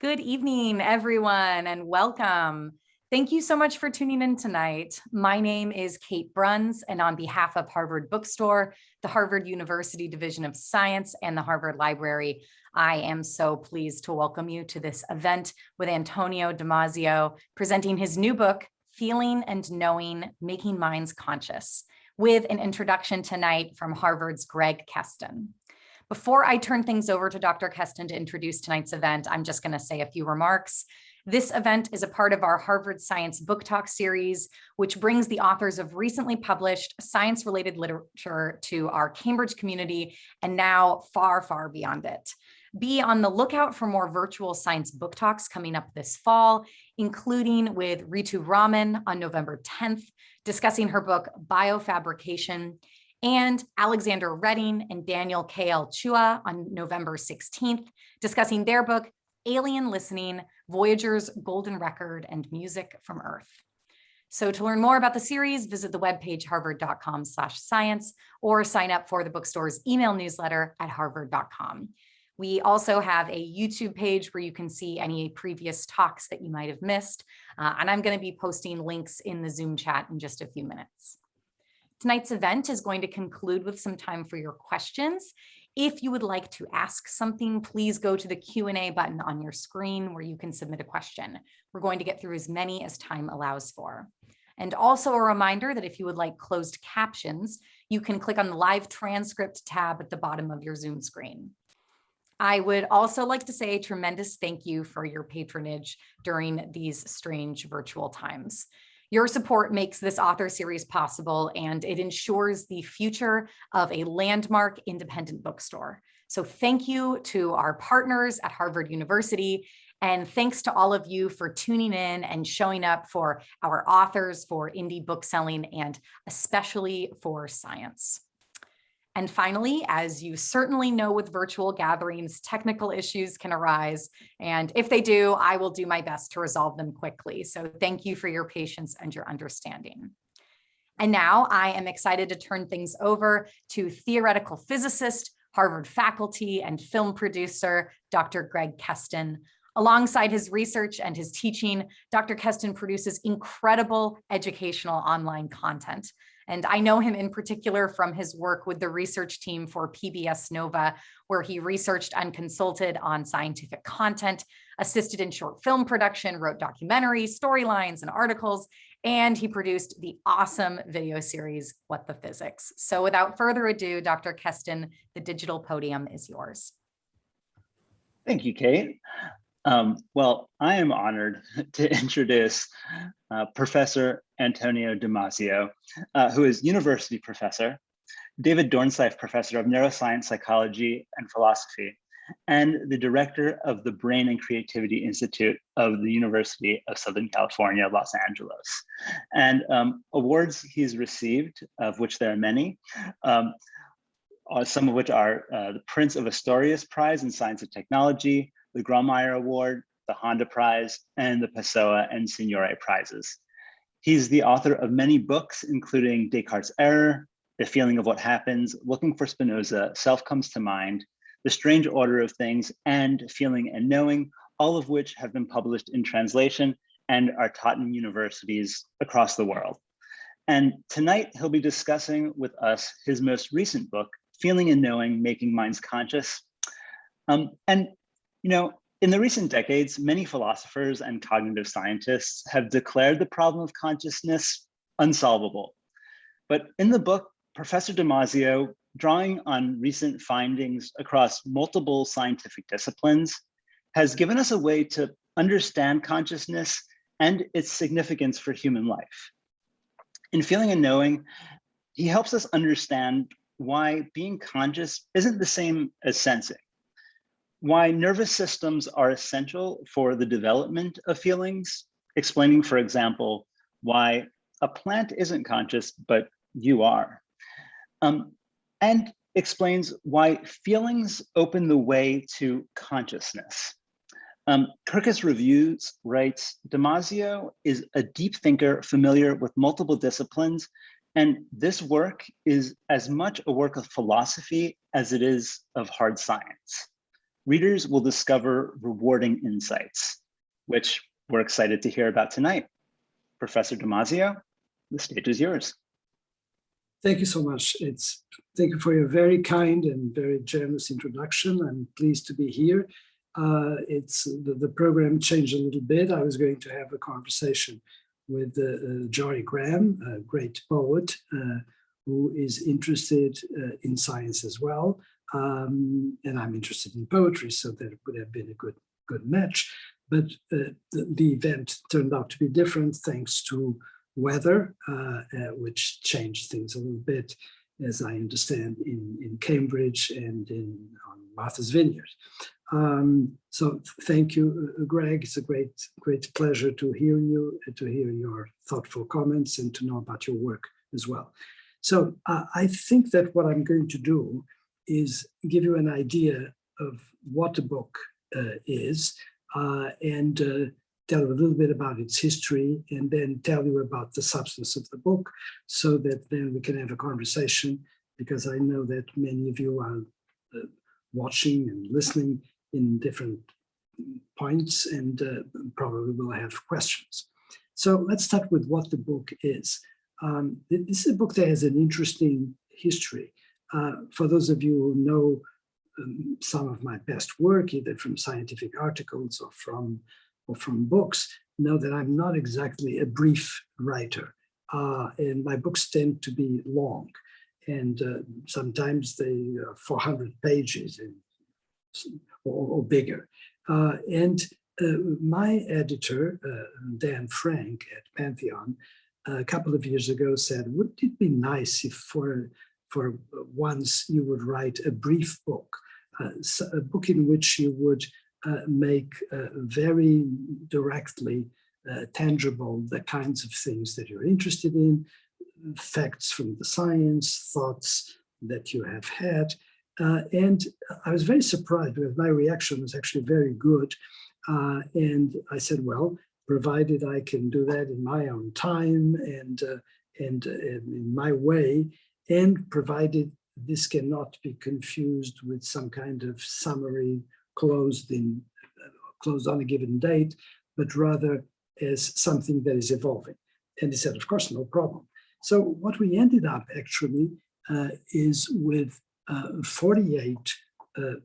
Good evening, everyone, and welcome. Thank you so much for tuning in tonight. My name is Kate Bruns, and on behalf of Harvard Bookstore, the Harvard University Division of Science, and the Harvard Library, I am so pleased to welcome you to this event with Antonio Damasio, presenting his new book, Feeling and Knowing, Making Minds Conscious, with an introduction tonight from Harvard's Greg Keston. Before I turn things over to Dr. Keston to introduce tonight's event, I'm just going to say a few remarks. This event is a part of our Harvard Science Book Talk series, which brings the authors of recently published science-related literature to our Cambridge community and now far, far beyond it. Be on the lookout for more virtual science book talks coming up this fall, including with Ritu Raman on November 10th, discussing her book, Biofabrication, and Alexander Redding and Daniel K.L. Chua on November 16th, discussing their book, Alien Listening, Voyager's Golden Record and Music from Earth. So to learn more about the series, visit the webpage harvard.com/science or sign up for the bookstore's email newsletter at harvard.com. We also have a YouTube page where you can see any previous talks that you might have missed. And I'm going to be posting links in the Zoom chat in just a few minutes. Tonight's event is going to conclude with some time for your questions. If you would like to ask something, please go to the Q&A button on your screen where you can submit a question. We're going to get through as many as time allows for. And also a reminder that if you would like closed captions, you can click on the live transcript tab at the bottom of your Zoom screen. I would also like to say a tremendous thank you for your patronage during these strange virtual times. Your support makes this author series possible, and it ensures the future of a landmark independent bookstore. So thank you to our partners at Harvard University, and thanks to all of you for tuning in and showing up for our authors, for indie book selling, and especially for science. And finally, as you certainly know with virtual gatherings, technical issues can arise. And if they do, I will do my best to resolve them quickly. So thank you for your patience and your understanding. And now I am excited to turn things over to theoretical physicist, Harvard faculty, and film producer, Dr. Greg Keston. Alongside his research and his teaching, Dr. Keston produces incredible educational online content. And I know him in particular from his work with the research team for PBS Nova, where he researched and consulted on scientific content, assisted in short film production, wrote documentaries, storylines, and articles, and he produced the awesome video series, What the Physics. So without further ado, Dr. Keston, the digital podium is yours. Thank you, Kate. Well, I am honored to introduce Professor Antonio Damasio, who is university professor, David Dornsife Professor of Neuroscience, Psychology, and Philosophy, and the director of the Brain and Creativity Institute of the University of Southern California, Los Angeles. And awards he's received, of which there are many, some of which are the Prince of Asturias Prize in Science and Technology, the Grawemeyer Award, the Honda Prize, and the Pessoa and Signore Prizes. He's the author of many books, including Descartes' Error, The Feeling of What Happens, Looking for Spinoza, Self Comes to Mind, The Strange Order of Things, and Feeling and Knowing, all of which have been published in translation and are taught in universities across the world. And tonight he'll be discussing with us his most recent book, Feeling and Knowing, Making Minds Conscious. You know, in the recent decades, many philosophers and cognitive scientists have declared the problem of consciousness unsolvable. But in the book, Professor Damasio, drawing on recent findings across multiple scientific disciplines, has given us a way to understand consciousness and its significance for human life. In Feeling and Knowing, he helps us understand why being conscious isn't the same as sensing, why nervous systems are essential for the development of feelings, explaining, for example, why a plant isn't conscious, but you are, and explains why feelings open the way to consciousness. Kirkus Reviews writes, Damasio is a deep thinker familiar with multiple disciplines, and this work is as much a work of philosophy as it is of hard science. readers will discover rewarding insights, which we're excited to hear about tonight. Professor Damasio, the stage is yours. Thank you so much. Thank you for your very kind and very generous introduction. I'm pleased to be here. The program changed a little bit. I was going to have a conversation with Jory Graham, a great poet who is interested in science as well. And I'm interested in poetry, so that would have been a good match. But the event turned out to be different thanks to weather, which changed things a little bit, as I understand, in Cambridge and on Martha's Vineyard. So thank you, Greg. It's a great pleasure to hear you, to hear your thoughtful comments and to know about your work as well. So I think that what I'm going to do is give you an idea of what a book is and tell you a little bit about its history and then tell you about the substance of the book so that then we can have a conversation, because I know that many of you are watching and listening in different points and probably will have questions. So let's start with what the book is. This is a book that has an interesting history. For those of you who know some of my best work, either from scientific articles or from books, know that I'm not exactly a brief writer. And my books tend to be long. And sometimes they are 400 pages or bigger. And my editor, Dan Frank at Pantheon, a couple of years ago said, wouldn't it be nice if for once you would write a brief book, a book in which you would make very directly tangible the kinds of things that you're interested in, facts from the science, thoughts that you have had. And I was very surprised because my reaction was actually very good. And I said, well, provided I can do that in my own time and in my way, and provided this cannot be confused with some kind of summary closed on a given date, but rather as something that is evolving. And he said, of course, no problem. So what we ended up actually is with 48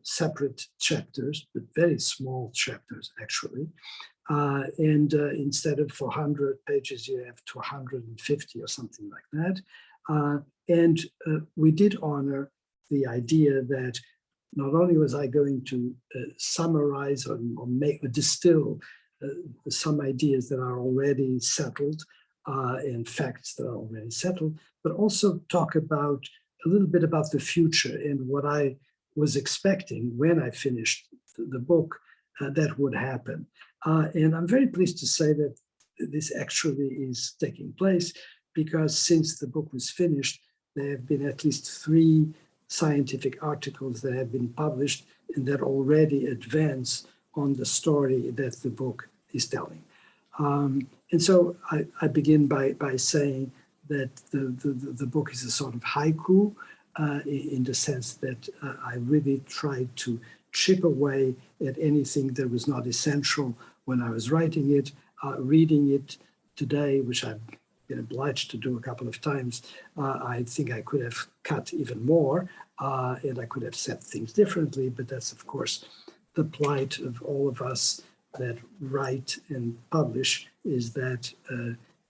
separate chapters, but very small chapters actually. And instead of 400 pages, you have 250 or something like that. And we did honor the idea that not only was I going to summarize or distill some ideas that are already settled and facts that are already settled, but also talk about a little bit about the future and what I was expecting when I finished the book that would happen. And I'm very pleased to say that this actually is taking place, because since the book was finished, there have been at least 3 scientific articles that have been published and that already advance on the story that the book is telling. And so I begin by saying that the book is a sort of haiku in the sense that I really tried to chip away at anything that was not essential when I was writing it. Reading it today, which I've been obliged to do a couple of times, I think I could have cut even more and I could have said things differently, but that's of course the plight of all of us that write and publish, is that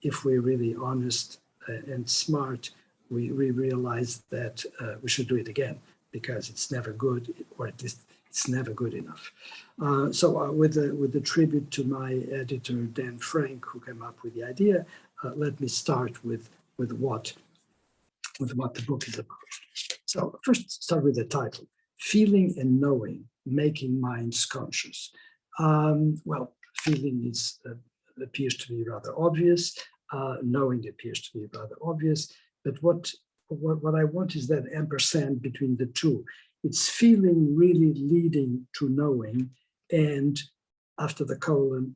if we're really honest and smart, we realize that we should do it again, because it's never good, or at least it's never good enough. So with the tribute to my editor, Dan Frank, who came up with the idea, let me start with what the book is about. So first start with the title, Feeling and Knowing, Making Minds Conscious. Well, feeling appears to be rather obvious. Knowing appears to be rather obvious. But what I want is that ampersand between the two. It's feeling really leading to knowing, and after the colon,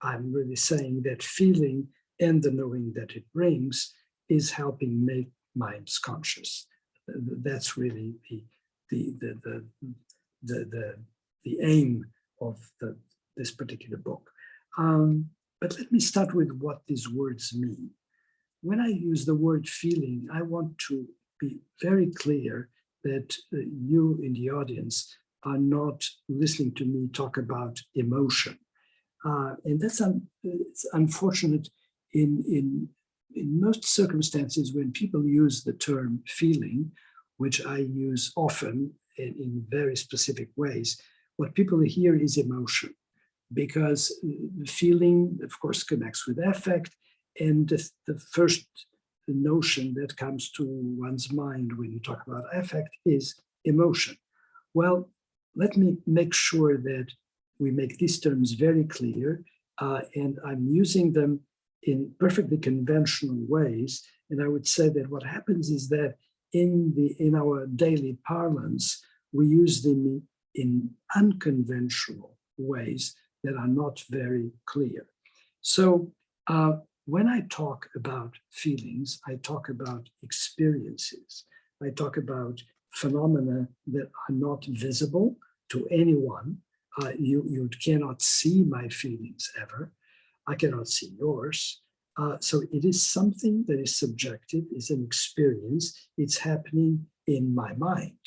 I'm really saying that feeling and the knowing that it brings is helping make minds conscious. That's really the the aim of this particular book. But let me start with what these words mean. When I use the word feeling, I want to be very clear that you in the audience are not listening to me talk about emotion. And that's it's unfortunate in most circumstances when people use the term feeling, which I use often in very specific ways. What people hear is emotion, because feeling, of course, connects with affect. And the first notion that comes to one's mind when you talk about affect is emotion. Well, let me make sure that we make these terms very clear, and I'm using them in perfectly conventional ways. And I would say that what happens is that in our daily parlance, we use them in unconventional ways that are not very clear. So when I talk about feelings, I talk about experiences. I talk about phenomena that are not visible to anyone. You cannot see my feelings ever. I cannot see yours. So it is something that is subjective, is an experience. It's happening in my mind.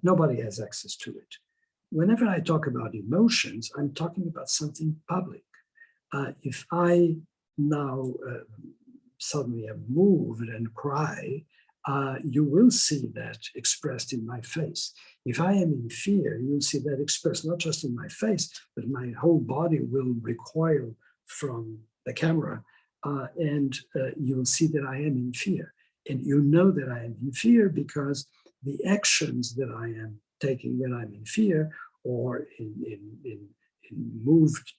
Nobody has access to it. Whenever I talk about emotions, I'm talking about something public. If I now suddenly am moved and cry, you will see that expressed in my face. If I am in fear, you'll see that expressed not just in my face, but my whole body will recoil from the camera, and you will see that I am in fear. And you know that I am in fear because the actions that I am taking when I'm in fear or in moved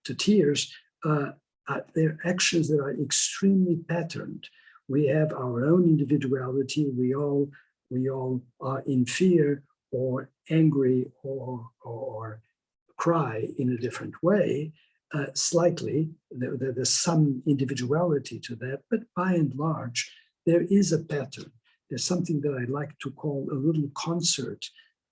to tears, they're actions that are extremely patterned. We have our own individuality. We all are in fear or angry or cry in a different way. Slightly, there's some individuality to that, but by and large, there is a pattern. There's something that I like to call a little concert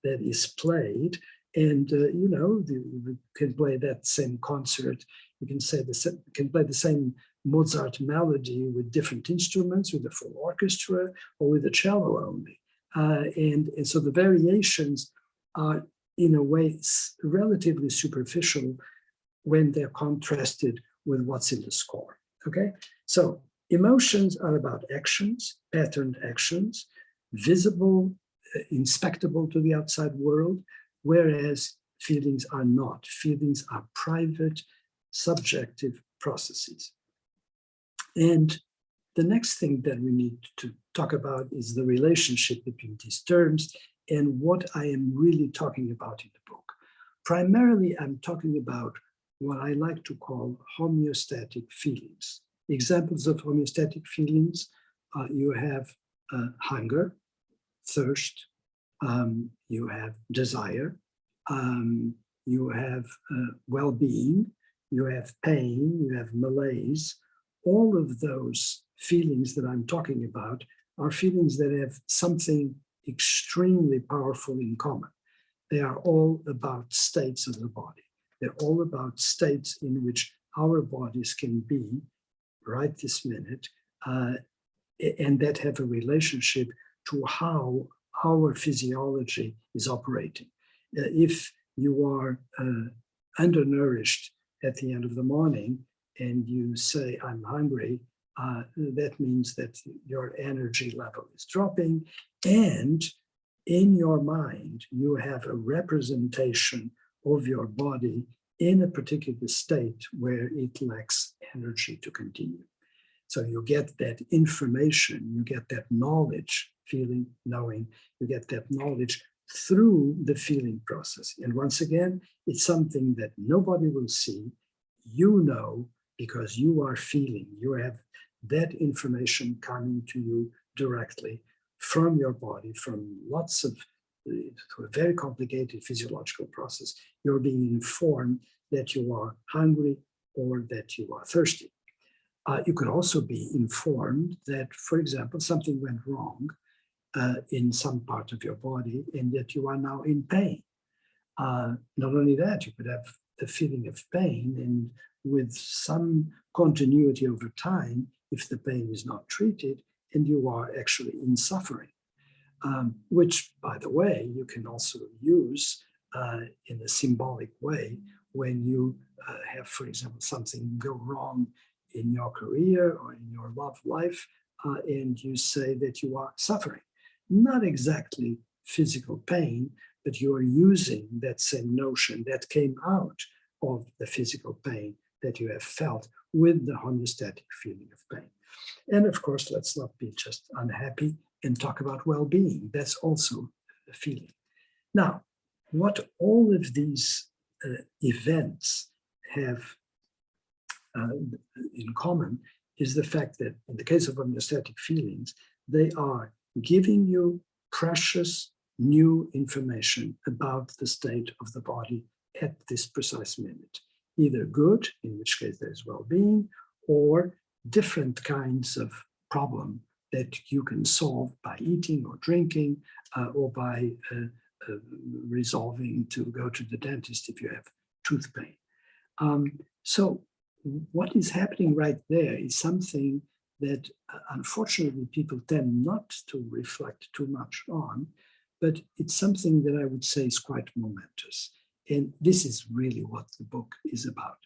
that is played, and you can play that same concert. You can play the same Mozart melody with different instruments, with a full orchestra, or with a cello only. And so the variations are, in a way, relatively superficial when they're contrasted with what's in the score, okay? So emotions are about actions, patterned actions, visible, inspectable to the outside world, whereas feelings are not. Feelings are private, subjective processes. And the next thing that we need to talk about is the relationship between these terms and what I am really talking about in the book. Primarily, I'm talking about what I like to call homeostatic feelings. Examples of homeostatic feelings, you have hunger, thirst, you have desire, you have well-being, you have pain, you have malaise. All of those feelings that I'm talking about are feelings that have something extremely powerful in common. They are all about states of the body. They're all about states in which our bodies can be right this minute, and that have a relationship to how our physiology is operating. If you are undernourished at the end of the morning and you say, I'm hungry, that means that your energy level is dropping, and in your mind, you have a representation of your body in a particular state where it lacks energy to continue. So you get that information, you get that knowledge, feeling, knowing, you get that knowledge through the feeling process. And once again, it's something that nobody will see. You know, because you are feeling, you have that information coming to you directly from your body, from lots of a very complicated physiological process. You're being informed that you are hungry or that you are thirsty. You could also be informed that, for example, something went wrong in some part of your body and that you are now in pain. Not only that, you could have the feeling of pain, and with some continuity over time, if the pain is not treated, and you are actually in suffering, which, by the way, you can also use in a symbolic way when you have, for example, something go wrong in your career or in your love life, and you say that you are suffering. Not exactly physical pain, but you are using that same notion that came out of the physical pain that you have felt with the homeostatic feeling of pain. And of course, let's not be just unhappy and talk about well-being. That's also a feeling. Now, what all of these events have in common is the fact that in the case of homeostatic feelings, they are giving you precious new information about the state of the body at this precise minute. Either good, in which case there's well-being, or different kinds of problem that you can solve by eating or drinking, or by resolving to go to the dentist if you have tooth pain. So what is happening right there is something that unfortunately people tend not to reflect too much on, but it's something that I would say is quite momentous. And this is really what the book is about,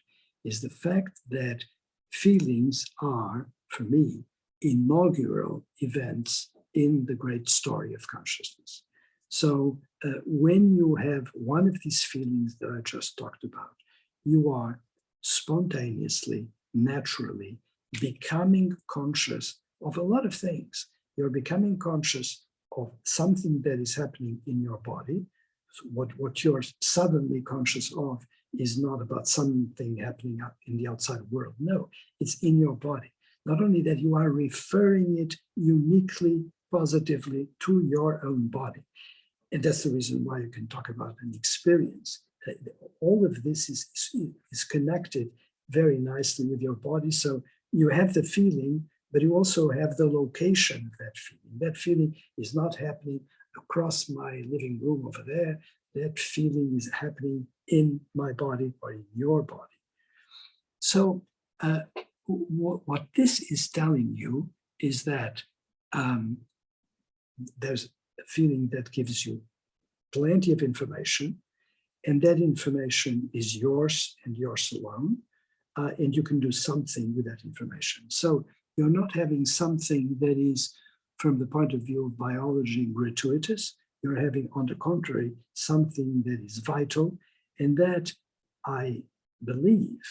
is the fact that feelings are, for me, inaugural events in the great story of consciousness. So when you have one of these feelings that I just talked about, you are spontaneously, naturally becoming conscious of a lot of things. You're becoming conscious of something that is happening in your body. So what you're suddenly conscious of is not about something happening out in the outside world. No, it's in your body. Not only that, you are referring it uniquely, positively to your own body. And that's the reason why you can talk about an experience. All of this is connected very nicely with your body. So you have the feeling, but you also have the location of that feeling. That feeling is not happening across my living room over there. That feeling is happening in my body or in your body. So what this is telling you is that there's a feeling that gives you plenty of information, and that information is yours and yours alone, and you can do something with that information. So you're not having something that is, from the point of view of biology, gratuitous. You're having, on the contrary, something that is vital, and that, I believe,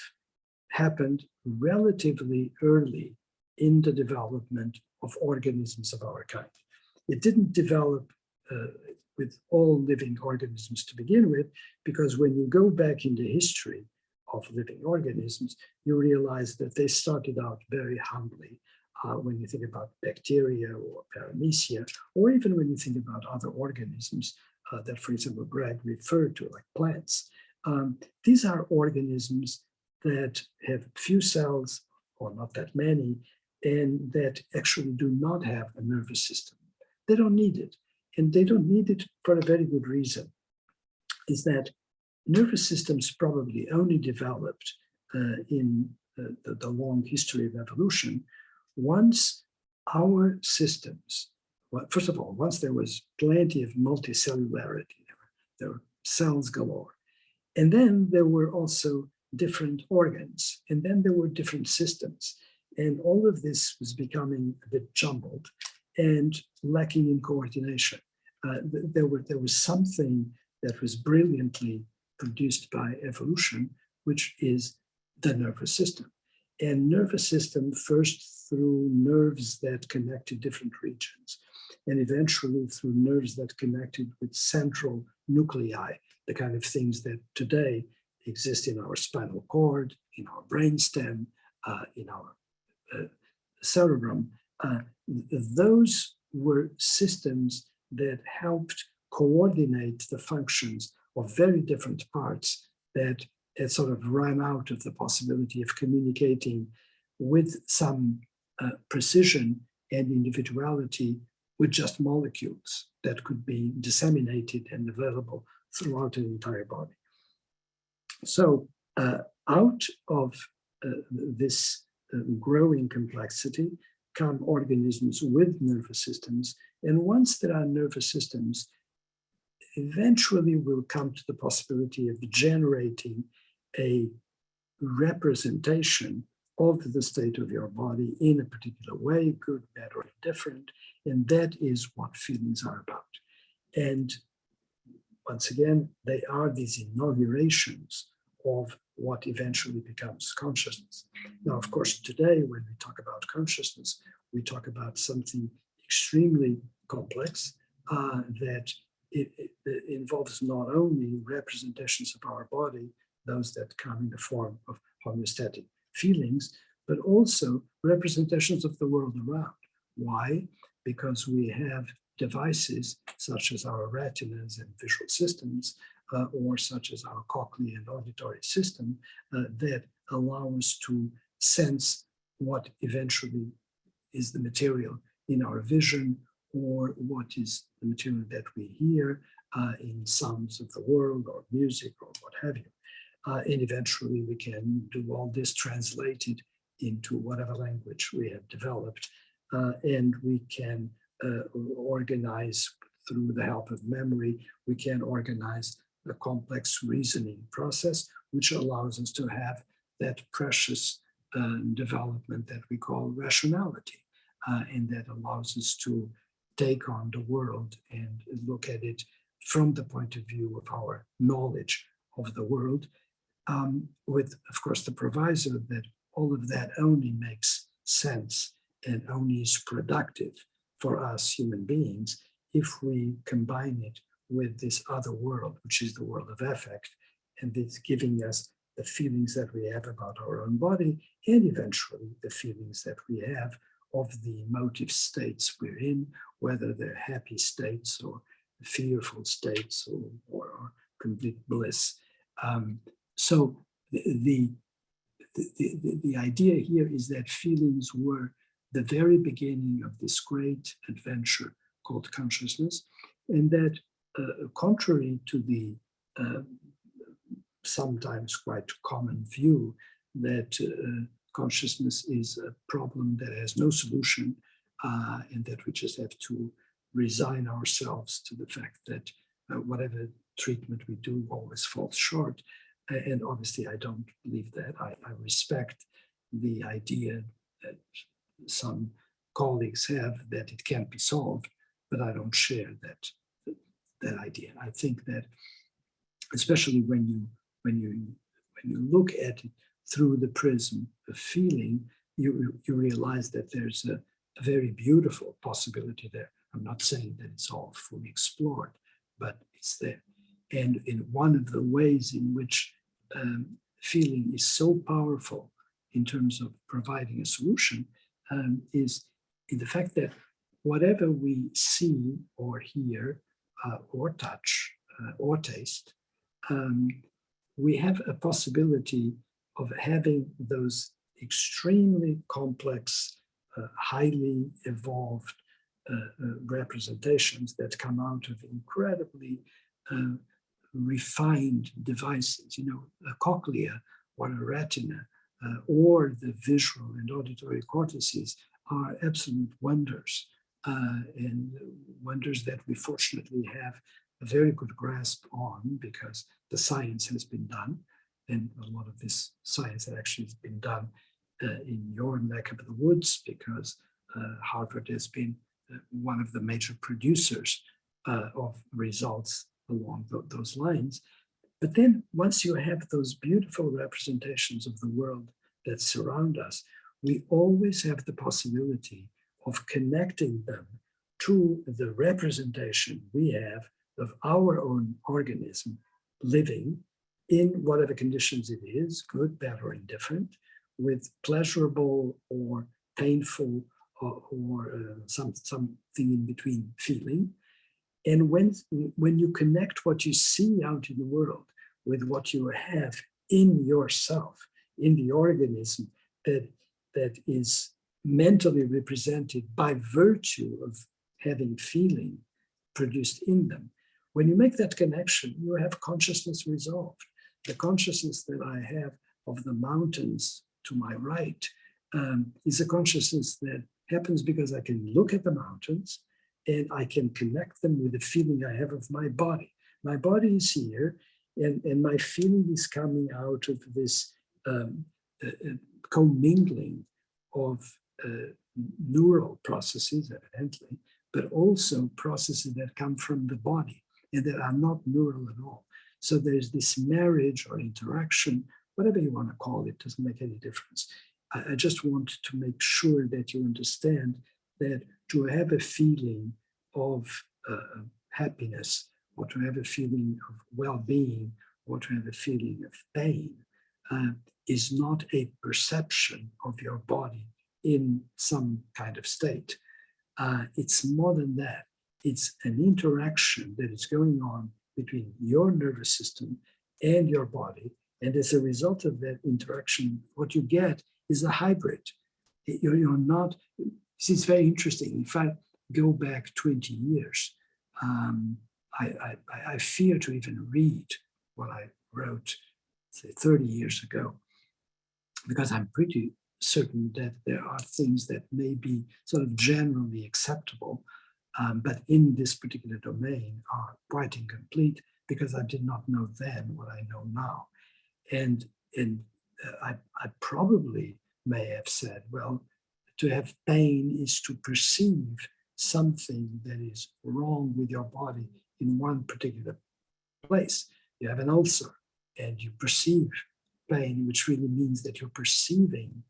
happened relatively early in the development of organisms of our kind. It didn't develop with all living organisms to begin with, because when you go back in the history of living organisms, you realize that they started out very humbly. When you think about bacteria or paramecia, or even when you think about other organisms that, for example, Greg referred to, like plants, these are organisms that have few cells, or not that many, and that actually do not have a nervous system. They don't need it. And they don't need it for a very good reason, is that nervous systems probably only developed in the long history of evolution once our systems, well, first of all, once there was plenty of multicellularity, there were cells galore. And then there were also different organs, and then there were different systems. And all of this was becoming a bit jumbled and lacking in coordination. There was something that was brilliantly produced by evolution, which is the nervous system. And nervous system first through nerves that connected different regions, and eventually through nerves that connected with central nuclei, the kind of things that today exist in our spinal cord, in our brainstem, in our cerebrum. Those were systems that helped coordinate the functions of very different parts that had sort of run out of the possibility of communicating with some precision and individuality with just molecules that could be disseminated and available throughout an entire body. So out of this growing complexity come organisms with nervous systems. And once there are nervous systems, eventually we'll come to the possibility of generating a representation of the state of your body in a particular way, good, bad, or indifferent. And that is what feelings are about. And once again, they are these inaugurations of what eventually becomes consciousness. Now, of course, today, when we talk about consciousness, we talk about something extremely complex that it involves not only representations of our body, those that come in the form of homeostatic feelings, but also representations of the world around. Why? Because we have devices such as our retinas and visual systems, or such as our cochlea and auditory system, that allow us to sense what eventually is the material in our vision, or what is the material that we hear in sounds of the world, or music, or what have you. And eventually we can do all this translated into whatever language we have developed, and we can organize through the help of memory, we can organize a complex reasoning process, which allows us to have that precious development that we call rationality, and that allows us to take on the world and look at it from the point of view of our knowledge of the world, with, of course, the proviso that all of that only makes sense and only is productive for us human beings if we combine it with this other world, which is the world of affect, and it's giving us the feelings that we have about our own body, and eventually the feelings that we have of the emotive states we're in, whether they're happy states or fearful states or complete bliss. So the idea here is that feelings were the very beginning of this great adventure called consciousness, and that contrary to the sometimes quite common view that consciousness is a problem that has no solution, and that we just have to resign ourselves to the fact that whatever treatment we do always falls short. And obviously I don't believe that. I respect the idea that some colleagues have that it can't be solved, but I don't share that idea. I think that especially when you look at it through the prism of feeling, you realize that there's a very beautiful possibility there. I'm not saying that it's all fully explored, but it's there. And in one of the ways in which feeling is so powerful in terms of providing a solution is in the fact that whatever we see or hear or touch or taste, we have a possibility of having those extremely complex, highly evolved representations that come out of incredibly refined devices, a cochlea or a retina, or the visual and auditory cortices are absolute wonders, and wonders that we fortunately have a very good grasp on because the science has been done, and a lot of this science actually has been done in your neck of the woods, because Harvard has been one of the major producers of results along those lines. But then once you have those beautiful representations of the world that surround us, we always have the possibility of connecting them to the representation we have of our own organism living in whatever conditions it is, good, bad, or indifferent, with pleasurable or painful or something in between feeling. And when you connect what you see out in the world with what you have in yourself, in the organism that is mentally represented by virtue of having feeling produced in them, When you make that connection, you have consciousness resolved. The consciousness that I have of the mountains to my right is a consciousness that happens because I can look at the mountains and I can connect them with the feeling I have of my body. My body is here, and my feeling is coming out of this commingling of neural processes, evidently, but also processes that come from the body and that are not neural at all. So there's this marriage or interaction, whatever you want to call it, doesn't make any difference. I just want to make sure that you understand that to have a feeling of happiness, or to have a feeling of well-being, or to have a feeling of pain, is not a perception of your body in some kind of state. It's more than that. It's an interaction that is going on between your nervous system and your body. And as a result of that interaction, what you get is a hybrid. You're not, it's very interesting. If I go back 20 years, I fear to even read what I wrote, say, 30 years ago, because I'm pretty certain that there are things that may be sort of generally acceptable, but in this particular domain are quite incomplete because I did not know then what I know now. And I probably may have said, well, to have pain is to perceive something that is wrong with your body in one particular place. You have an ulcer and you perceive pain, which really means that you're perceiving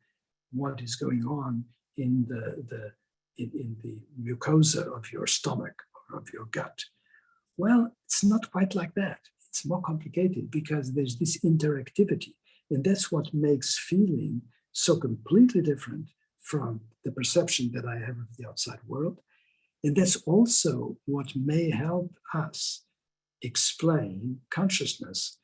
what is going on in the mucosa of your stomach or of your gut. Well, it's not quite like that. It's more complicated because there's this interactivity, and that's what makes feeling so completely different from the perception that I have of the outside world. And that's also what may help us explain consciousness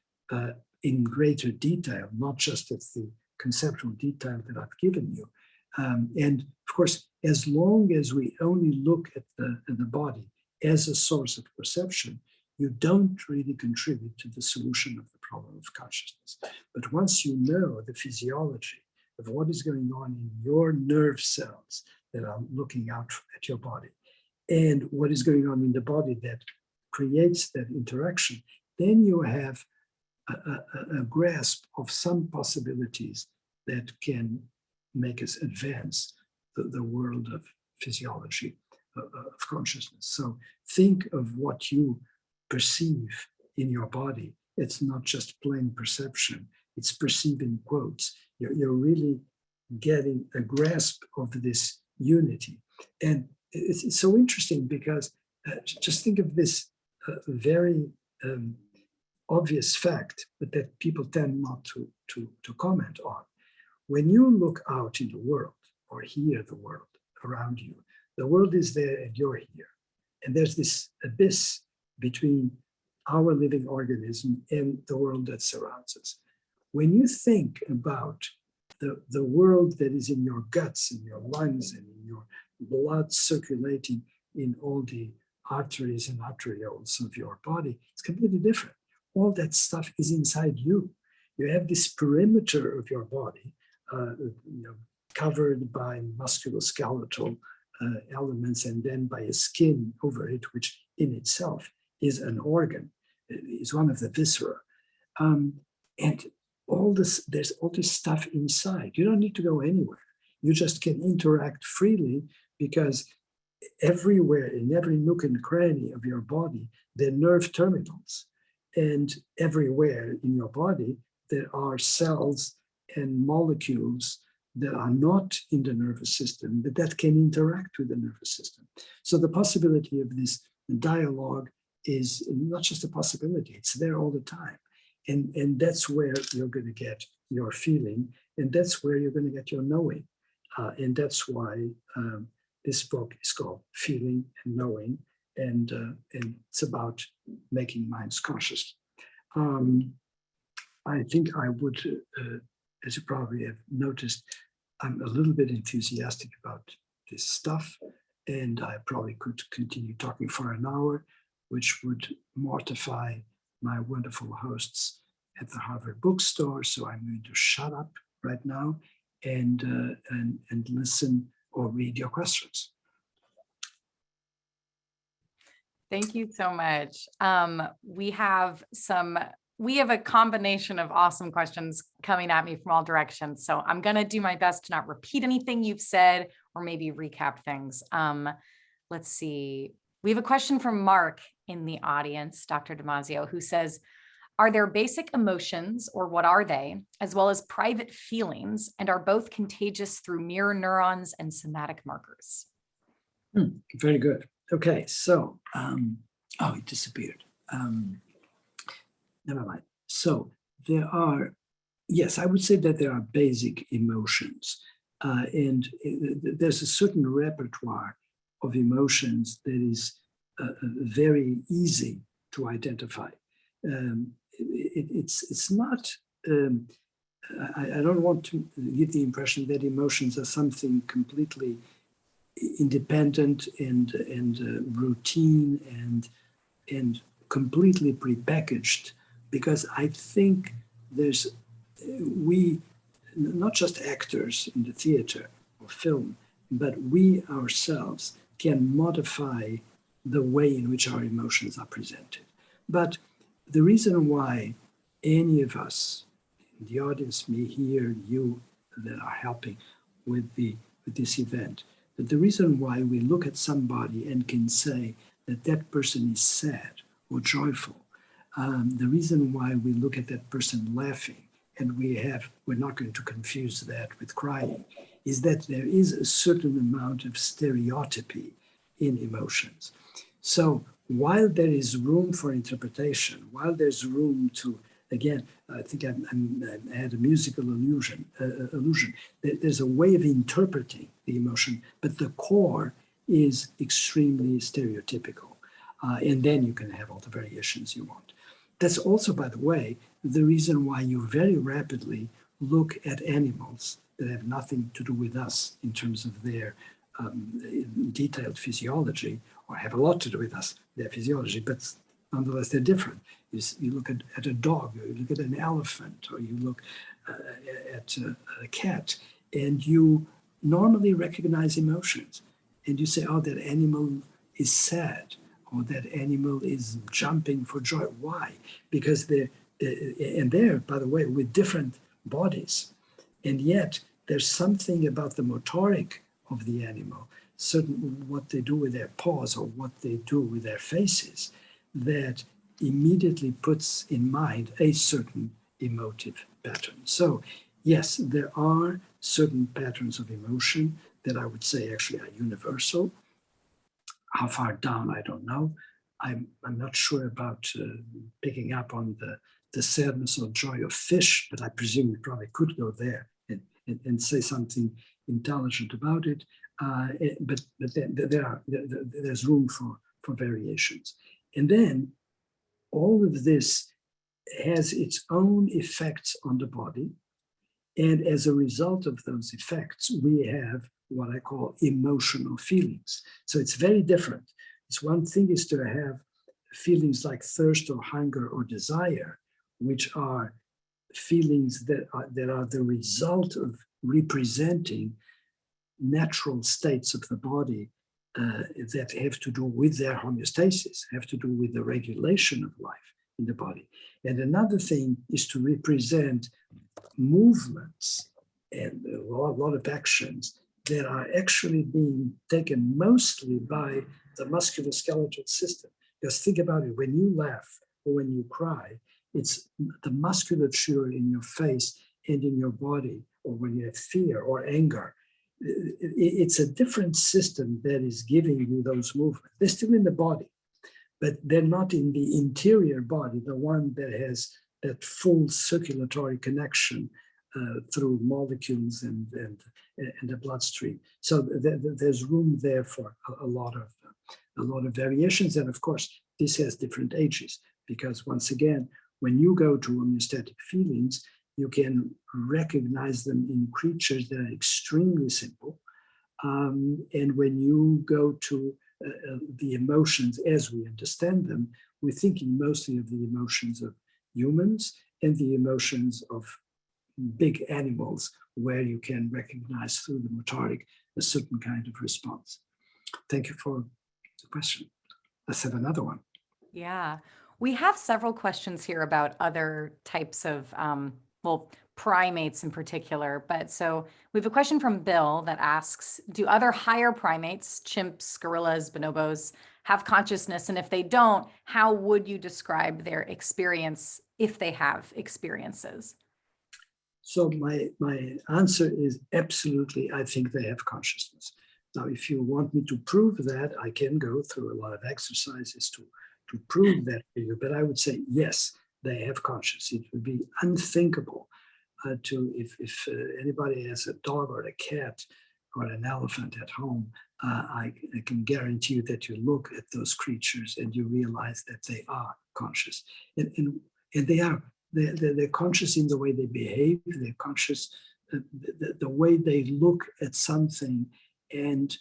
in greater detail, not just at the conceptual detail that I've given you. And of course, as long as we only look at the body as a source of perception, you don't really contribute to the solution of the problem of consciousness. But once you know the physiology of what is going on in your nerve cells that are looking out at your body, and what is going on in the body that creates that interaction, then you have a grasp of some possibilities that can make us advance the world of physiology, of consciousness. So think of what you perceive in your body. It's not just plain perception, it's perceiving quotes. You're really getting a grasp of this unity. And it's so interesting because just think of this very obvious fact, but that people tend not to comment on. When you look out in the world or hear the world around you, the world is there and you're here. And there's this abyss between our living organism and the world that surrounds us. When you think about the world that is in your guts, in your lungs, and in your blood circulating in all the arteries and arterioles of your body, it's completely different. All that stuff is inside you. You have this perimeter of your body covered by musculoskeletal elements and then by a skin over it, which in itself is an organ, is one of the viscera. And all this, there's all this stuff inside. You don't need to go anywhere. You just can interact freely because everywhere, in every nook and cranny of your body, there are nerve terminals. And everywhere in your body, there are cells and molecules that are not in the nervous system, but that can interact with the nervous system. So the possibility of this dialogue is not just a possibility, it's there all the time. And that's where you're going to get your feeling, and that's where you're going to get your knowing. And that's why this book is called Feeling and Knowing, and it's about making minds conscious. I think I would, as you probably have noticed, I'm a little bit enthusiastic about this stuff, and I probably could continue talking for an hour, which would mortify my wonderful hosts at the Harvard bookstore. So I'm going to shut up right now and listen or read your questions. Thank you so much. We have a combination of awesome questions coming at me from all directions. So I'm going to do my best to not repeat anything you've said or maybe recap things. Let's see. We have a question from Mark in the audience, Dr. Damasio, who says, are there basic emotions, or what are they, as well as private feelings, and are both contagious through mirror neurons and somatic markers? Very good. Okay, so, it disappeared. Never mind. So there are, yes, I would say that there are basic emotions, and there's a certain repertoire of emotions that is very easy to identify. It's not, I don't want to give the impression that emotions are something completely independent and routine and completely prepackaged, because I think we, not just actors in the theater or film, but we ourselves can modify the way in which our emotions are presented. But the reason why any of us in the audience, me here, you that are helping with this event, but the reason why we look at somebody and can say that that person is sad or joyful, the reason why we look at that person laughing and we're not going to confuse that with crying, is that there is a certain amount of stereotypy in emotions. So while there is room for interpretation, while there's room to, again, I think I had a musical illusion. There's a way of interpreting the emotion, but the core is extremely stereotypical. And then you can have all the variations you want. That's also, by the way, the reason why you very rapidly look at animals that have nothing to do with us in terms of their detailed physiology, or have a lot to do with us, their physiology, but nonetheless they're different. You look at a dog, or you look at an elephant, or you look at a cat, and you normally recognize emotions. And you say, oh, that animal is sad, or that animal is jumping for joy. Why? Because they're, by the way, with different bodies. And yet there's something about the motoric of the animal, certain what they do with their paws or what they do with their faces, that immediately puts in mind a certain emotive pattern. So yes, there are certain patterns of emotion that I would say actually are universal. How far down, I don't know. I'm not sure about picking up on the sadness or joy of fish, but I presume you probably could go there and say something intelligent about it. But there's room for variations. And then all of this has its own effects on the body. And as a result of those effects, we have what I call emotional feelings. So it's very different. It's one thing is to have feelings like thirst or hunger or desire, which are feelings that are the result of representing natural states of the body that have to do with their homeostasis, have to do with the regulation of life in the body. And another thing is to represent movements and a lot of actions that are actually being taken mostly by the musculoskeletal system. Because think about it, when you laugh or when you cry, it's the musculature in your face and in your body, or when you have fear or anger. It's a different system that is giving you those movements. They're still in the body, but they're not in the interior body, the one that has that full circulatory connection through molecules and the bloodstream. So there's room there for a lot of variations. And of course, this has different ages, because once again, when you go to homeostatic feelings, you can recognize them in creatures that are extremely simple. And when you go to the emotions as we understand them, we're thinking mostly of the emotions of humans and the emotions of big animals, where you can recognize through the motoric a certain kind of response. Thank you for the question. Let's have another one. Yeah, we have several questions here about other types of, well, primates in particular. But so we have a question from Bill that asks, do other higher primates, chimps, gorillas, bonobos, have consciousness? And if they don't, how would you describe their experience if they have experiences? So my answer is absolutely, I think they have consciousness. Now, if you want me to prove that, I can go through a lot of exercises to prove that for you. But I would say, yes, they have consciousness. It would be unthinkable if anybody has a dog or a cat or an elephant at home, I can guarantee you that you look at those creatures and you realize that they are conscious. And they are. They're conscious in the way they behave. They're conscious the way they look at something, and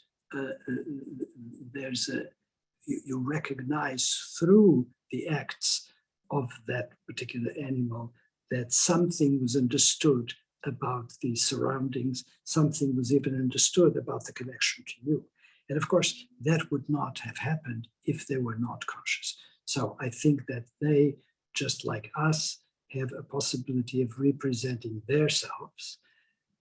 you recognize through the acts of that particular animal that something was understood about the surroundings, something was even understood about the connection to you. And of course, that would not have happened if they were not conscious. So I think that they, just like us, have a possibility of representing their selves.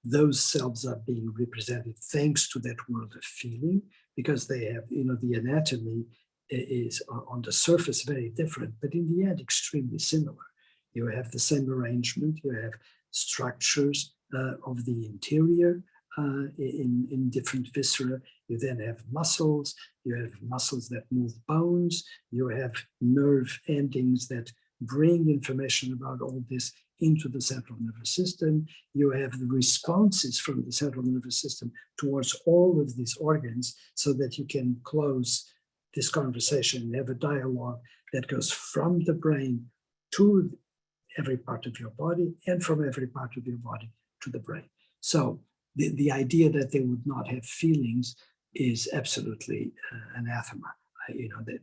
Those selves are being represented thanks to that world of feeling, because they have, the anatomy is on the surface very different, but in the end, extremely similar. You have the same arrangement, you have structures of the interior in different viscera. You then have muscles, you have muscles that move bones, you have nerve endings that bring information about all this into the central nervous system. You have the responses from the central nervous system towards all of these organs, so that you can close this conversation and have a dialogue that goes from the brain to every part of your body, and from every part of your body to the brain. So the idea that they would not have feelings is absolutely anathema.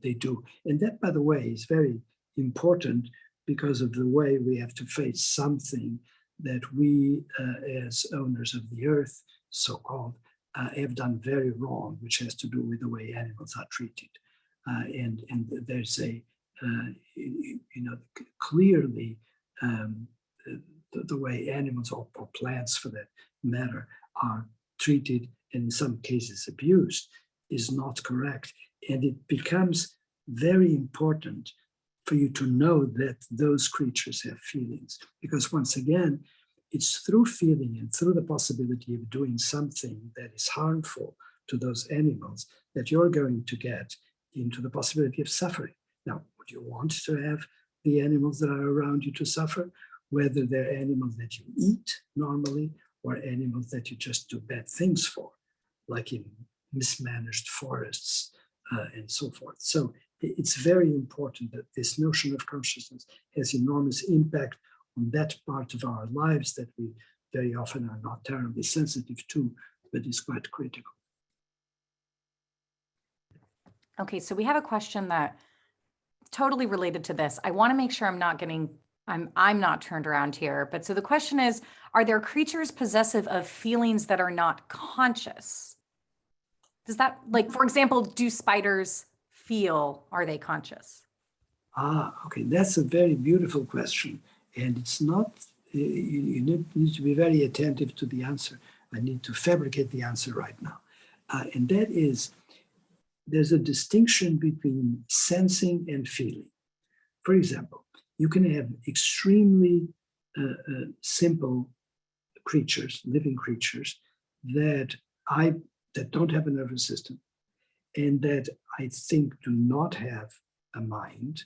They do. And that, by the way, is very important, because of the way we have to face something that we, as owners of the earth, so-called, have done very wrong, which has to do with the way animals are treated. And there's clearly the way animals, or plants for that matter, are treated, and in some cases abused, is not correct. And it becomes very important for you to know that those creatures have feelings, because once again, it's through feeling and through the possibility of doing something that is harmful to those animals that you're going to get into the possibility of suffering. Now, would you want to have the animals that are around you to suffer, whether they're animals that you eat normally or animals that you just do bad things for, like in mismanaged forests and so forth. So it's very important that this notion of consciousness has enormous impact on that part of our lives that we very often are not terribly sensitive to, but is quite critical. Okay, so we have a question that totally related to this. I want to make sure I'm not turned around here. But so the question is, are there creatures possessive of feelings that are not conscious? Does that, like, for example, do spiders feel, are they conscious? Okay, that's a very beautiful question. And it's not, you need to be very attentive to the answer. I need to fabricate the answer right now. And that is, there's a distinction between sensing and feeling. For example, you can have extremely simple creatures, living creatures, that don't have a nervous system, and that I think do not have a mind,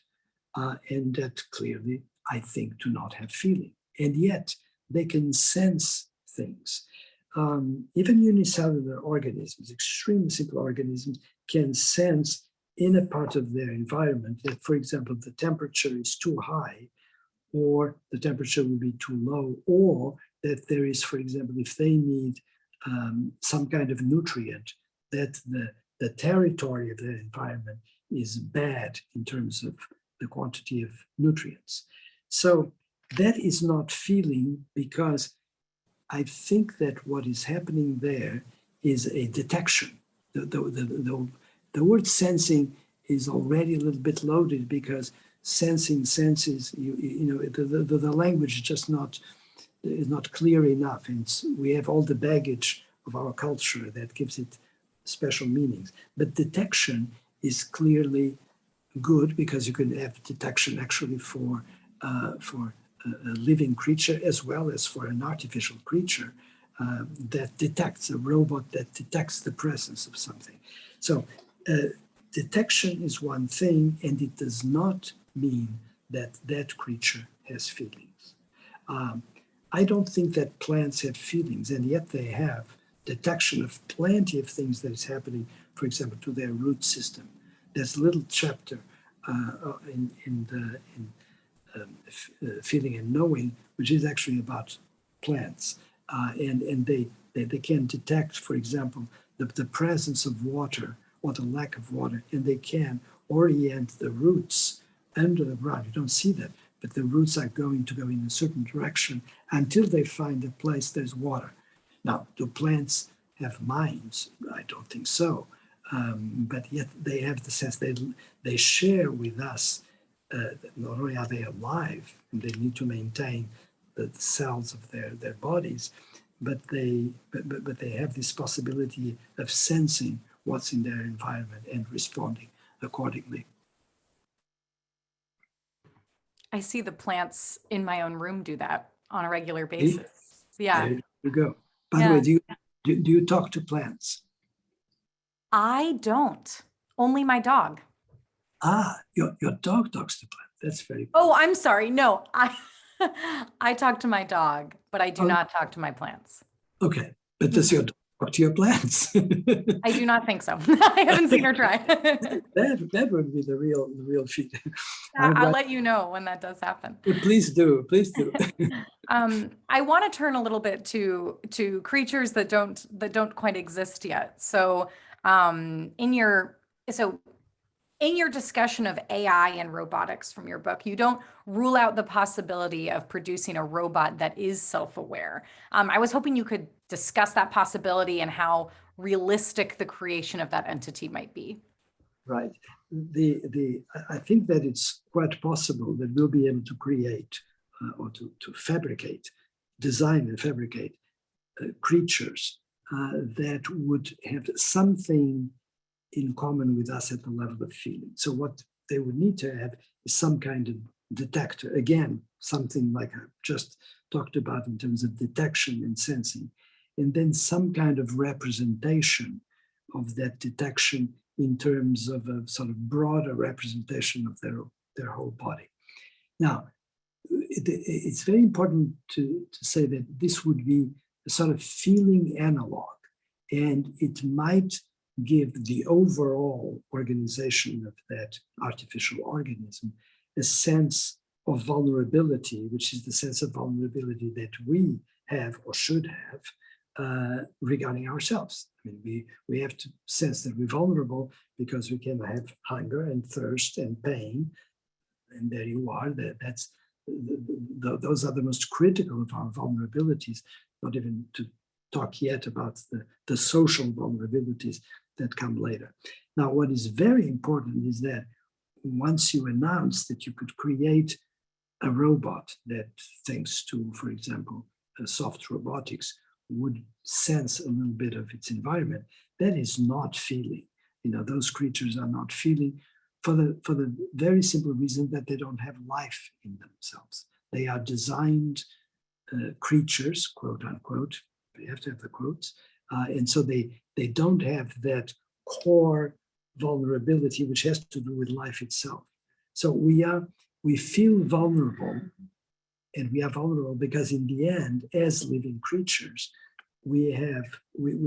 and that clearly I think do not have feeling. And yet they can sense things. Even unicellular organisms, extremely simple organisms, can sense in a part of their environment that, for example, the temperature is too high, or the temperature will be too low, or that there is, for example, if they need some kind of nutrient, that the the territory of the environment is bad in terms of the quantity of nutrients. So that is not feeling, because I think that what is happening there is a detection. The word sensing is already a little bit loaded, because sensing senses, the language is just not clear enough. And we have all the baggage of our culture that gives it special meanings. But detection is clearly good, because you can have detection actually for a living creature as well as for an artificial creature that detects, a robot that detects the presence of something. So detection is one thing, and it does not mean that that creature has feelings. I don't think that plants have feelings, and yet they have detection of plenty of things that is happening, for example, to their root system. There's a little chapter in Feeling and Knowing, which is actually about plants, and they can detect, for example, the presence of water or the lack of water, and they can orient the roots under the ground. You don't see that, but the roots are going to go in a certain direction until they find a place there's water. Now, do plants have minds? I don't think so. But yet they have the sense, they share with us, not only are they alive and they need to maintain the cells of their bodies, but they have this possibility of sensing what's in their environment and responding accordingly. I see the plants in my own room do that on a regular basis. Yeah. There you go. By the way, do you talk to plants? I don't. Only my dog. Your dog talks to plants. That's very cool. Oh, I'm sorry. No, I talk to my dog, but I do not talk to my plants. Okay. But does your dog talk to your plants? I do not think so. I haven't seen her try. that would be the real feat. I'll let you know when that does happen. Please do. Please do. I want to turn a little bit to creatures that don't quite exist yet. So in your discussion of AI and robotics from your book, you don't rule out the possibility of producing a robot that is self-aware. I was hoping you could discuss that possibility and how realistic the creation of that entity might be. Right. I think that it's quite possible that we'll be able to create or to fabricate, design and fabricate creatures that would have something in common with us at the level of feeling. So what they would need to have is some kind of detector. Again, something like I just talked about in terms of detection and sensing, and then some kind of representation of that detection in terms of a sort of broader representation of their whole body. Now, it's very important to say that this would be a sort of feeling analog, and it might give the overall organization of that artificial organism a sense of vulnerability, which is the sense of vulnerability that we have or should have regarding ourselves. I mean, we have to sense that we're vulnerable because we can have hunger and thirst and pain, and there you are. Those are the most critical of our vulnerabilities, not even to talk yet about the social vulnerabilities that come later. Now, what is very important is that once you announce that you could create a robot that, thanks to, for example, soft robotics, would sense a little bit of its environment, that is not feeling. Those creatures are not feeling for the very simple reason that they don't have life in themselves. They are designed creatures, quote unquote. They have to have the quotes. And so they don't have that core vulnerability, which has to do with life itself. So we feel vulnerable, and we are vulnerable because in the end, as living creatures, we're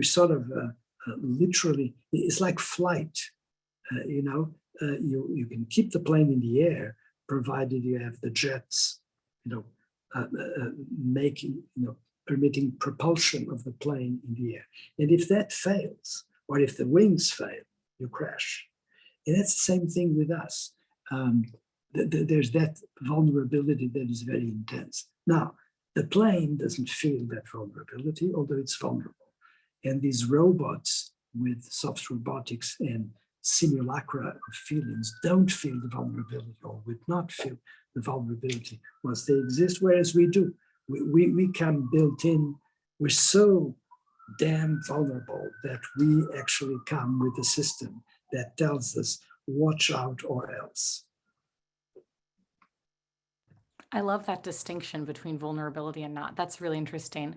sort of literally, it's like flight. You can keep the plane in the air, provided you have the jets, permitting propulsion of the plane in the air. And if that fails, or if the wings fail, you crash. And it's the same thing with us. There's that vulnerability that is very intense. Now, the plane doesn't feel that vulnerability, although it's vulnerable. And these robots with soft robotics and simulacra of feelings don't feel the vulnerability, or would not feel the vulnerability once they exist, whereas we do. We come built in. We're so damn vulnerable that we actually come with a system that tells us, watch out or else. I love that distinction between vulnerability and not. That's really interesting.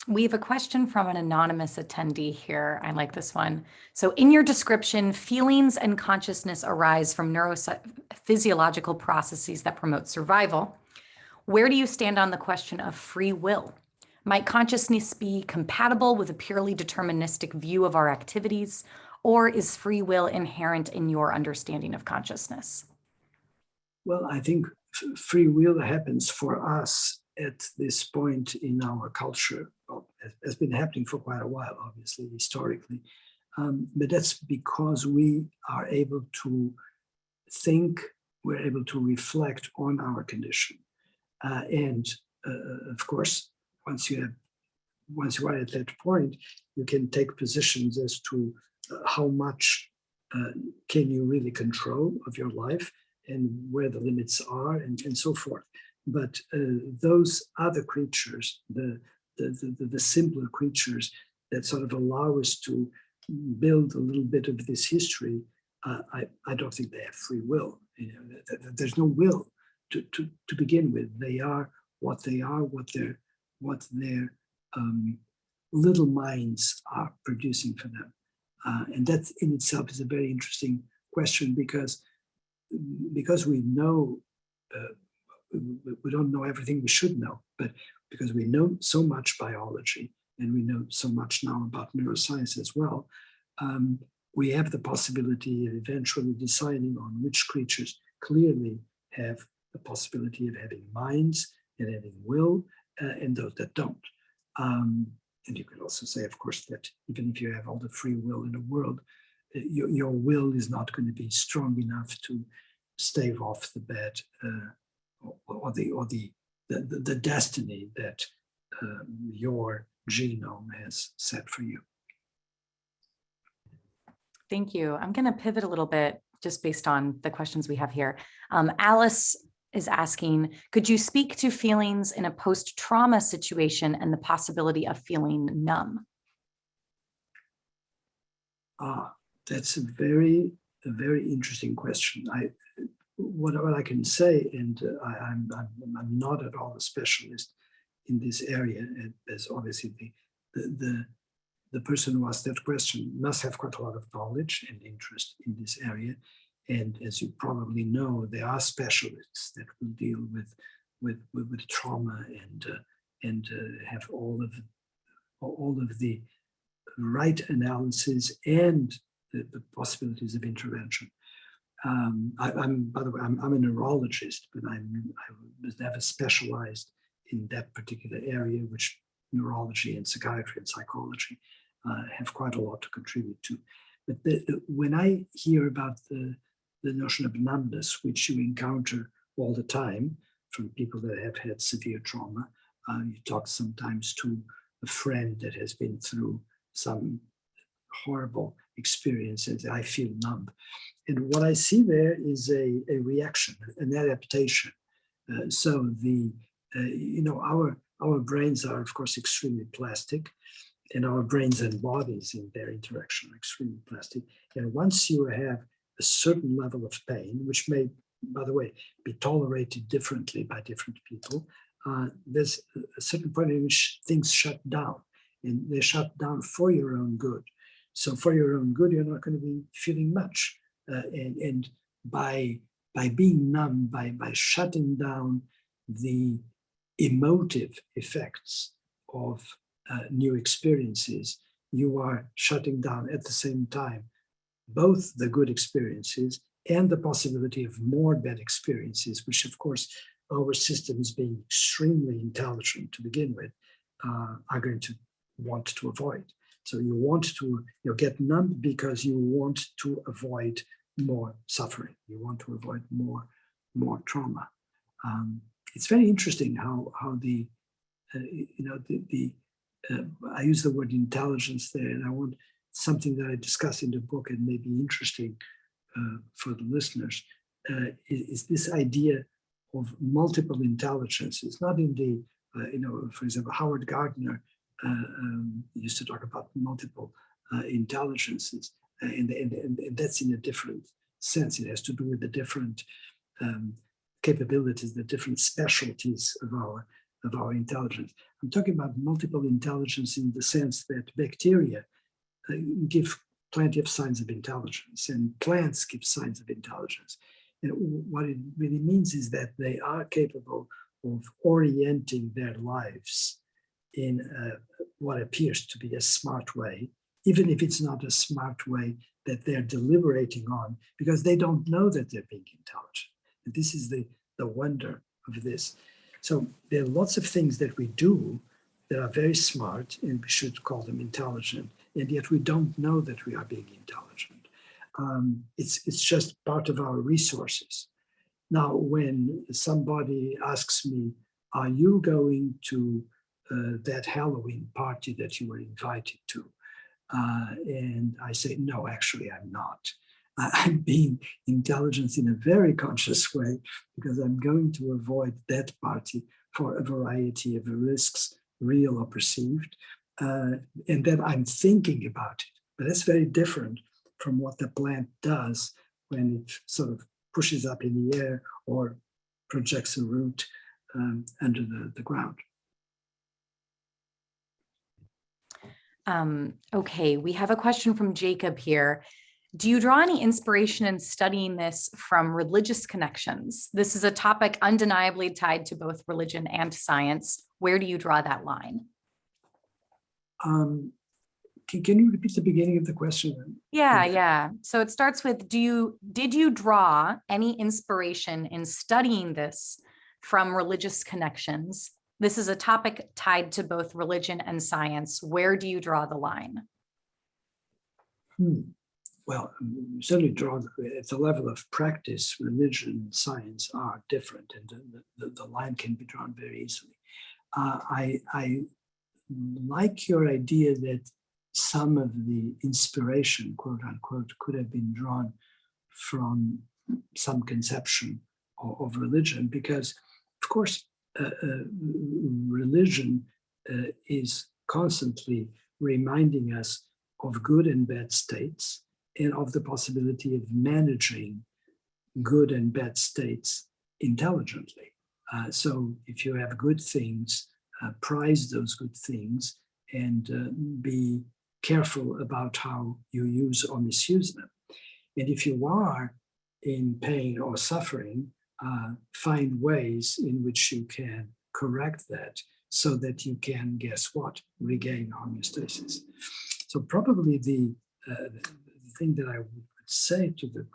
We have a question from an anonymous attendee here. I like this one. So in your description, feelings and consciousness arise from neurophysiological processes that promote survival. Where do you stand on the question of free will? Might consciousness be compatible with a purely deterministic view of our activities, or is free will inherent in your understanding of consciousness? Well, I think free will happens for us at this point in our culture. Well, it has been happening for quite a while, obviously, historically. But that's because we are able to think, we're able to reflect on our condition. And of course, once you are at that point, you can take positions as to how much can you really control of your life and where the limits are, and so forth. But those other creatures, the simpler creatures that sort of allow us to build a little bit of this history, I don't think they have free will. You know, there's no will to begin with. They are what they are, what their little minds are producing for them. And that in itself is a very interesting question, because we know, we don't know everything we should know, but because we know so much biology and we know so much now about neuroscience as well, we have the possibility of eventually deciding on which creatures clearly have the possibility of having minds and having will, and those that don't. And you could also say, of course, that even if you have all the free will in the world, your will is not going to be strong enough to stave off the bad or the destiny that your genome has set for you. Thank you. I'm going to pivot a little bit just based on the questions we have here. Alice is asking, could you speak to feelings in a post-trauma situation and the possibility of feeling numb? That's a very interesting question. What I can say, and I'm not at all a specialist in this area, as obviously the person who asked that question must have quite a lot of knowledge and interest in this area. And as you probably know, there are specialists that will deal with trauma and have all of the right analysis and the possibilities of intervention. By the way, I'm a neurologist, but I was never specialized in that particular area, which neurology and psychiatry and psychology have quite a lot to contribute to. But when I hear about the notion of numbness, which you encounter all the time from people that have had severe trauma, you talk sometimes to a friend that has been through some horrible experience and I feel numb. And what I see there is a reaction, an adaptation. So our brains are, of course, extremely plastic, and our brains and bodies in their interaction are extremely plastic. And once you have a certain level of pain, which may, by the way, be tolerated differently by different people, there's a certain point in which things shut down, and they shut down for your own good. So for your own good, you're not going to be feeling much. And by being numb, by shutting down the emotive effects of new experiences, you are shutting down at the same time both the good experiences and the possibility of more bad experiences, which of course our systems, being extremely intelligent to begin with, are going to want to avoid. So you want to get numb because you want to avoid more suffering. You want to avoid more trauma. It's very interesting how the I use the word intelligence there, and I want something that I discuss in the book and may be interesting for the listeners is this idea of multiple intelligences. Not in the for example, Howard Gardner used to talk about multiple intelligences, and that's in a different sense. It has to do with the different capabilities, the different specialties of our intelligence. I'm talking about multiple intelligence in the sense that bacteria give plenty of signs of intelligence, and plants give signs of intelligence. And what it really means is that they are capable of orienting their lives in what appears to be a smart way, even if it's not a smart way that they're deliberating on, because they don't know that they're being intelligent. And this is the wonder of this. So there are lots of things that we do that are very smart, and we should call them intelligent, and yet we don't know that we are being intelligent. It's just part of our resources. Now, when somebody asks me, are you going to that Halloween party that you were invited to? And I say, no, actually, I'm not. I'm being intelligent in a very conscious way because I'm going to avoid that party for a variety of risks, real or perceived, and then I'm thinking about it. But that's very different from what the plant does when it sort of pushes up in the air or projects a root under the ground. Okay, we have a question from Jacob here. Do you draw any inspiration in studying this from religious connections? This is a topic undeniably tied to both religion and science. Where do you draw that line? Can you repeat the beginning of the question? Yeah. So it starts with, did you draw any inspiration in studying this from religious connections? This is a topic tied to both religion and science. Where do you draw the line? Well, certainly draw at the level of practice, religion and science are different, and the line can be drawn very easily. I like your idea that some of the inspiration, quote unquote, could have been drawn from some conception of religion, because, of course, religion is constantly reminding us of good and bad states and of the possibility of managing good and bad states intelligently. So if you have good things, prize those good things and be careful about how you use or misuse them. And if you are in pain or suffering, find ways in which you can correct that so that you can, guess what, regain homeostasis. So probably the thing that I would say to the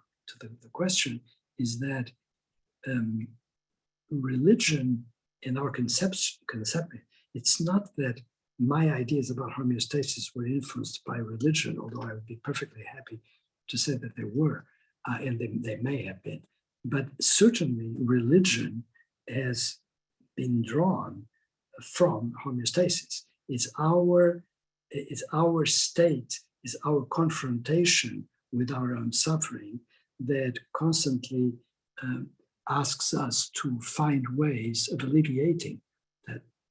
question is that religion in our concept, it's not that my ideas about homeostasis were influenced by religion, although I would be perfectly happy to say that they were, and they may have been. But certainly religion has been drawn from homeostasis. It's our state, is our confrontation with our own suffering that constantly asks us to find ways of alleviating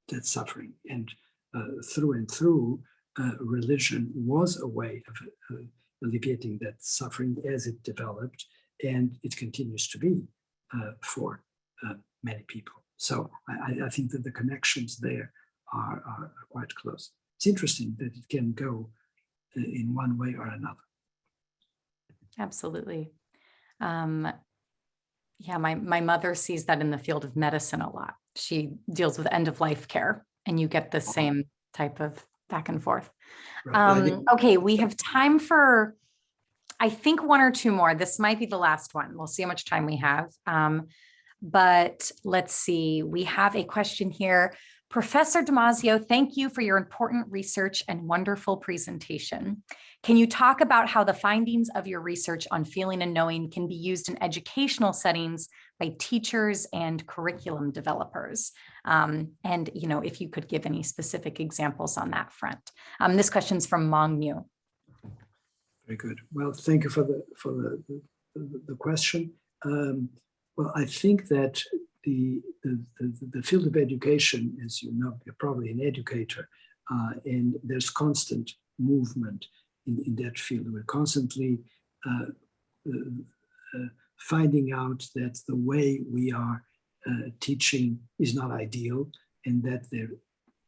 that suffering. And through and through, religion was a way of alleviating that suffering as it developed, and it continues to be for many people. So I think that the connections there are quite close. It's interesting that it can go in one way or another. Absolutely. Yeah, my mother sees that in the field of medicine a lot. She deals with end-of-life care, and you get the same type of back and forth. Right. Okay, we have time for, I think, one or two more. This might be the last one. We'll see how much time we have. But let's see. We have a question here Professor Damasio, thank you for your important research and wonderful presentation. Can you talk about how the findings of your research on feeling and knowing can be used in educational settings by teachers and curriculum developers? And if you could give any specific examples on that front. This question's from Mong Mu. Very good. Well, thank you for the question. Well, I think that the field of education, as you know, you're probably an educator, and there's constant movement in that field. We're constantly finding out that the way we are teaching is not ideal, and that there are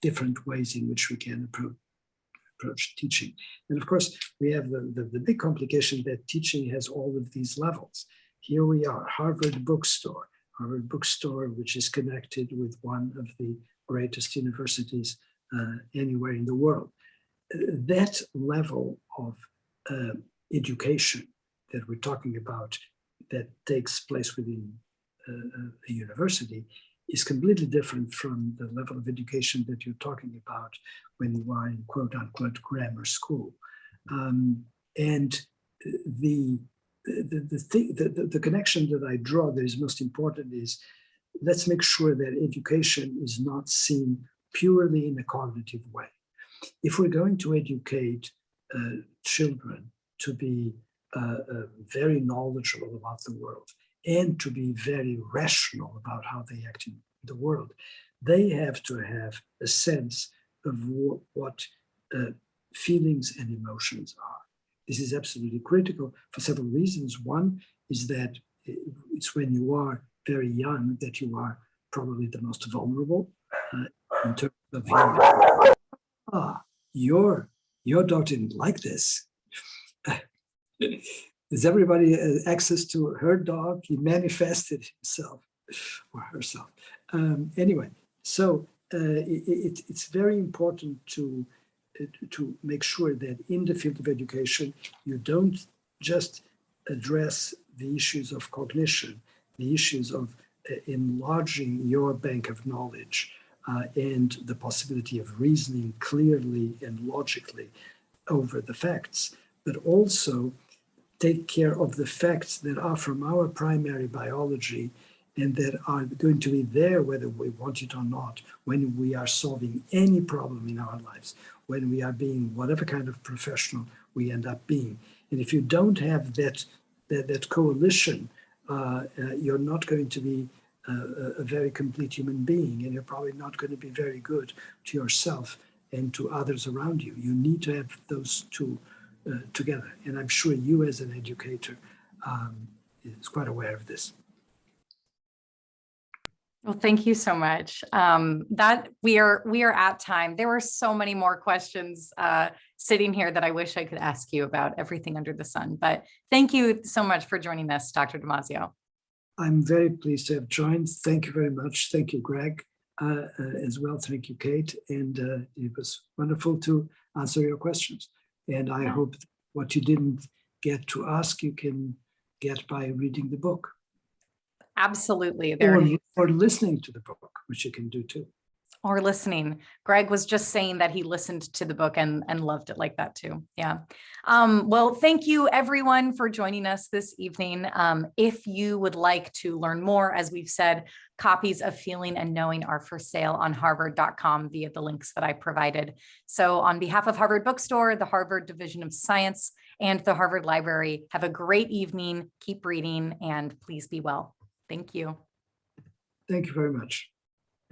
different ways in which we can approach teaching. And of course, we have the big complication that teaching has all of these levels. Here we are, Harvard Bookstore, which is connected with one of the greatest universities anywhere in the world. That level of education that we're talking about that takes place within a university is completely different from the level of education that you're talking about when you are in quote unquote grammar school. And the connection that I draw that is most important is, let's make sure that education is not seen purely in a cognitive way. If we're going to educate children to be very knowledgeable about the world and to be very rational about how they act in the world, they have to have a sense of what feelings and emotions are. This is absolutely critical for several reasons. One is that it's when you are very young that you are probably the most vulnerable in terms of your dog didn't like this. Does everybody have access to her dog? He manifested himself or herself. Anyway, so it's very important to make sure that in the field of education, you don't just address the issues of cognition, the issues of enlarging your bank of knowledge and the possibility of reasoning clearly and logically over the facts, but also take care of the facts that are from our primary biology and that are going to be there whether we want it or not, when we are solving any problem in our lives, when we are being whatever kind of professional we end up being. And if you don't have that coalition, you're not going to be a very complete human being, and you're probably not going to be very good to yourself and to others around you. You need to have those two together. And I'm sure you as an educator is quite aware of this. Well, thank you so much. That we are at time. There were so many more questions sitting here that I wish I could ask you about everything under the sun. But thank you so much for joining us, Dr. Damasio. I'm very pleased to have joined. Thank you very much. Thank you, Greg, as well. Thank you, Kate. And it was wonderful to answer your questions. And I hope what you didn't get to ask, you can get by reading the book. Absolutely. Or listening to the book, which you can do too. Or listening. Greg was just saying that he listened to the book and loved it like that too. Yeah. Well, thank you everyone for joining us this evening. If you would like to learn more, as we've said, copies of Feeling and Knowing are for sale on harvard.com via the links that I provided. So on behalf of Harvard Bookstore, the Harvard Division of Science, and the Harvard Library, have a great evening, keep reading, and please be well. Thank you. Thank you very much.